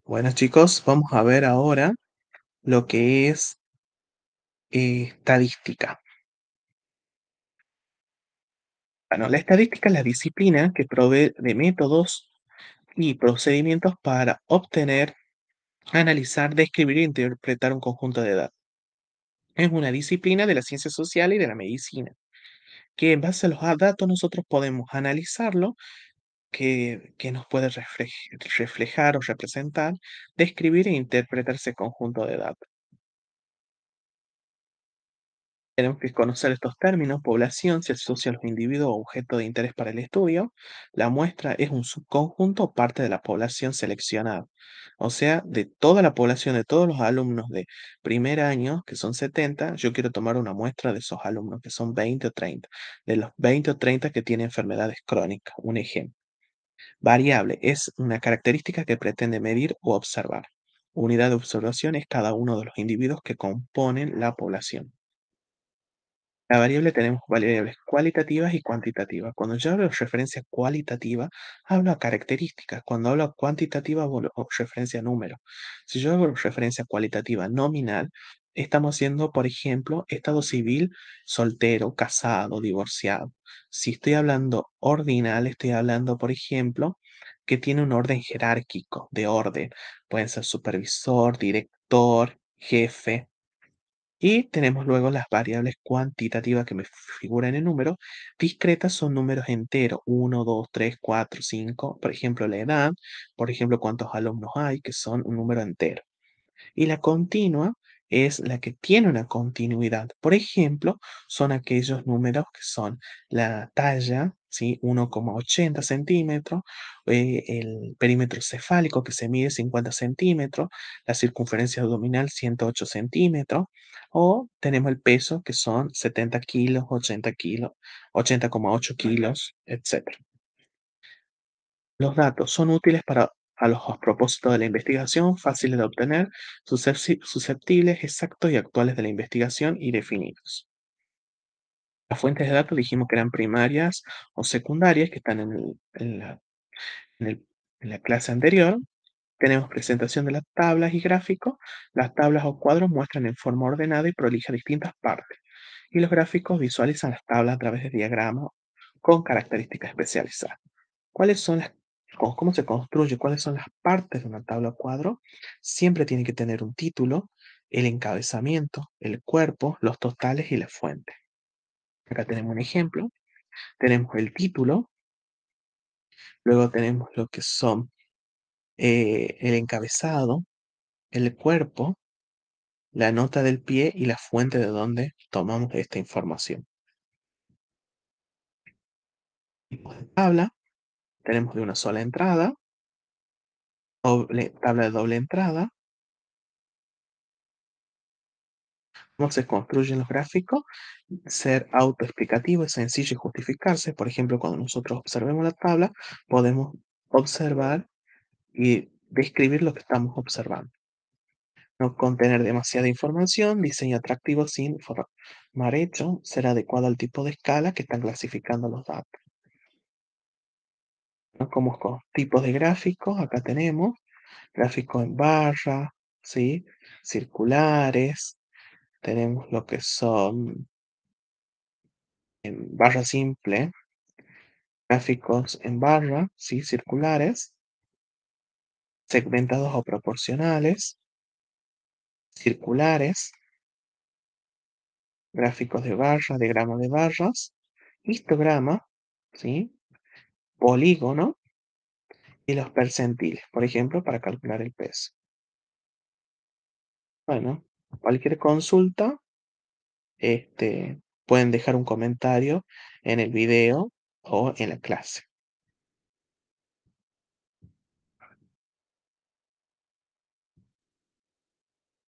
Bueno, chicos, vamos a ver ahora lo que es estadística. Bueno, la estadística es la disciplina que provee de métodos y procedimientos para obtener, analizar, describir e interpretar un conjunto de datos. Es una disciplina de la ciencia social y de la medicina, que en base a los datos nosotros podemos analizarlo, que nos puede reflejar o representar, describir e interpretar ese conjunto de datos. Tenemos que conocer estos términos: población se asocia a los individuos o objetos de interés para el estudio. La muestra es un subconjunto o parte de la población seleccionada. O sea, de toda la población, de todos los alumnos de primer año, que son 70, yo quiero tomar una muestra de esos alumnos, que son 20 o 30, de los 20 o 30 que tienen enfermedades crónicas. Un ejemplo. Variable es una característica que pretende medir o observar. Unidad de observación es cada uno de los individuos que componen la población. La variable tenemos variables cualitativas y cuantitativas. Cuando yo hablo de referencia cualitativa, hablo a características. Cuando hablo cuantitativa, hablo a referencia a números. Si yo hago referencia cualitativa nominal, estamos haciendo, por ejemplo, estado civil, soltero, casado, divorciado. Si estoy hablando ordinal, estoy hablando, por ejemplo, que tiene un orden jerárquico, de orden. Pueden ser supervisor, director, jefe. Y tenemos luego las variables cuantitativas que me figuran en números. Discretas son números enteros: uno, 2, 3, 4, 5. Por ejemplo, la edad, por ejemplo, cuántos alumnos hay, que son un número entero. Y la continua es la que tiene una continuidad. Por ejemplo, son aquellos números que son la talla, ¿sí? 1,80 centímetros, el perímetro cefálico, que se mide 50 centímetros, la circunferencia abdominal 108 centímetros, o tenemos el peso, que son 70 kilos, 80 kilos, 80,8 kilos, etc. Los datos son útiles para a los propósitos de la investigación, fáciles de obtener, susceptibles, exactos y actuales de la investigación y definidos. Las fuentes de datos dijimos que eran primarias o secundarias, que están en el- en la clase anterior. Tenemos presentación de las tablas y gráficos. Las tablas o cuadros muestran en forma ordenada y prolija distintas partes, y los gráficos visualizan las tablas a través de diagramas con características especializadas. ¿Cuáles son las cómo se construye, cuáles son las partes de una tabla o cuadro? Siempre tiene que tener un título, el encabezamiento, el cuerpo, los totales y la fuente. Acá tenemos un ejemplo. Tenemos el título, luego tenemos lo que son el encabezado, el cuerpo, la nota del pie y la fuente de donde tomamos esta información. Tipos de tabla, tenemos de una sola entrada, tabla de doble entrada. ¿Cómo se construyen los gráficos? Ser autoexplicativo, es sencillo y justificarse. Por ejemplo, cuando nosotros observemos la tabla, podemos observar y describir lo que estamos observando. No contener demasiada información, diseño atractivo sin formar hecho, ser adecuado al tipo de escala que están clasificando los datos. ¿No? Como tipos de gráficos, acá tenemos gráficos en barra, ¿sí? Circulares, tenemos lo que son en barra simple, gráficos en barra, ¿sí? Circulares, segmentados o proporcionales, circulares, gráficos de barra, diagrama de barras, histograma, ¿sí? Polígono y los percentiles, por ejemplo, para calcular el peso. Bueno, cualquier consulta, pueden dejar un comentario en el video o en la clase.